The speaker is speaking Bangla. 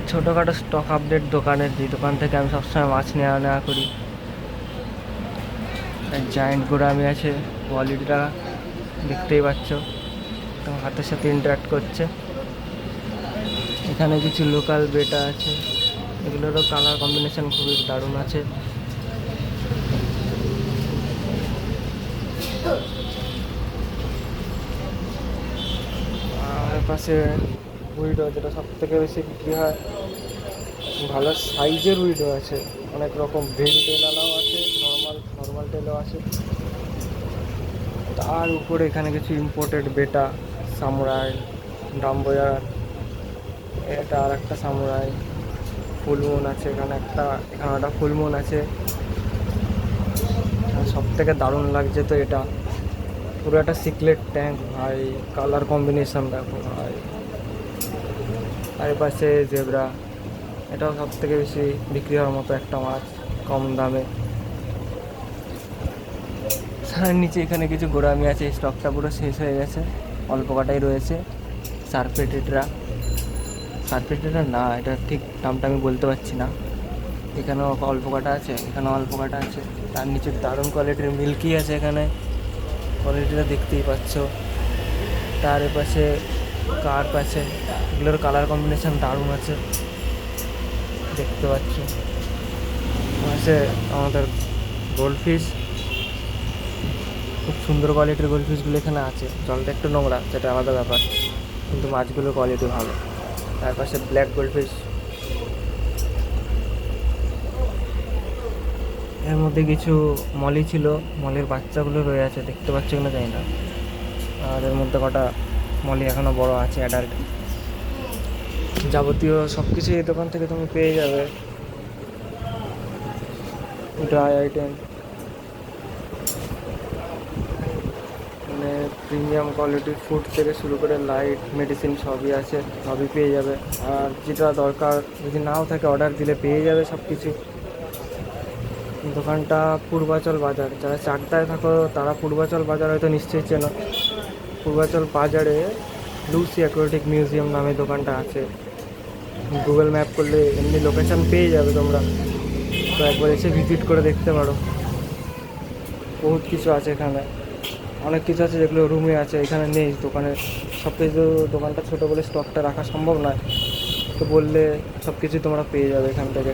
ছোটোখাটো স্টক আপডেট দোকানের, যে দোকান থেকে আমি সবসময় মাছ নেওয়া নেওয়া করি। জায়েন্ট গোরামি আছে, কোয়ালিটিটা দেখতেই পাচ্ছ, তোমার হাতের সাথে ইন্টারাক্ট করছে। এখানে কিছু লোকাল বেটা আছে, এগুলোরও কালার কম্বিনেশন খুবই দারুণ আছে। আর পাশে উইডো, যেটা সব থেকে বেশি বিক্রি হয়, ভালো সাইজের উইডো আছে, অনেক রকম ভেল টেলালাও আছে, নর্মাল টেলও আছে। তার উপরে এখানে কিছু ইম্পোর্টেড বেটা, সামুরাই, ডাম্বোয়ার, এটা আর একটা সামুরাই, ফুলমুন আছে এখানে একটা ফুলমুন আছে। সব থেকে দারুণ লাগছে তো এটা, পুরো একটা সিক্রেট ট্যাঙ্ক ভাই, কালার কম্বিনেশন দেখো ভাই। আর পাশে জেব্রা, এটাও সব থেকে বেশি বিক্রি হওয়ার মতো একটা মাছ, কম দামে। সার নিচে এখানে কিছু গোড়ামি আছে, স্টকটা পুরো শেষ হয়ে গেছে, অল্প কাটাই রয়েছে। সারপেটেরা না, এটা ঠিক নামটা আমি বলতে পারছি না। এখানেও অল্প কাটা আছে, এখানেও অল্প কাটা আছে। তার নিচে দারুণ কোয়ালিটির মিল্কি আছে, এখানে কোয়ালিটিটা দেখতেই পাচ্ছ। তার এপাশে কার্প আছে, এগুলোর কালার কম্বিনেশন দারুণ আছে, দেখতে পাচ্ছ। আছে আমাদের গোল্ডফিশ, খুব সুন্দর কোয়ালিটির গোল্ডফিশগুলো এখানে আছে। জলটা একটু নোংরা, সেটা আলাদা ব্যাপার, কিন্তু মাছগুলোর কোয়ালিটি ভালো। তার পাশে ব্ল্যাক গোল্ডফিশ, এর মধ্যে কিছু মলি ছিল, মলির বাচ্চাগুলো রয়ে আছে, দেখতে পাচ্ছ কিনা জানি না। আর এর মধ্যে কটা মলি এখনও বড় আছে, অ্যাডাল্ট। যাবতীয় সব কিছু এই দোকান থেকে তুমি পেয়ে যাবে, ড্রাই আইটেম, মানে প্রিমিয়াম কোয়ালিটির ফুড থেকে শুরু করে লাইট, মেডিসিন সবই আছে, সবই পেয়ে যাবে। আর যেটা দরকার যদি নাও থাকে, অর্ডার দিলে পেয়ে যাবে সব কিছু। দোকানটা পূর্বাচল বাজার, যারা চাকদায় থাকো তারা পূর্বাচল বাজার হয়তো নিশ্চয়ই চেনো। পূর্বাচল বাজারে লুসি অ্যাকোয়াটিক মিউজিয়াম নামে দোকানটা আছে। গুগল ম্যাপ করলে এমনি লোকেশান পেয়ে যাবে তোমরা, তো একবার এসে ভিজিট করে দেখতে পারো। বহুত কিছু আছে এখানে, অনেক কিছু আছে যেগুলো রুমে আছে, এখানে নেই দোকানে। সব কিছু, দোকানটা ছোটো বলে স্টকটা রাখা সম্ভব নয়, তো বললে সব কিছু তোমরা পেয়ে যাবে এখান থেকে।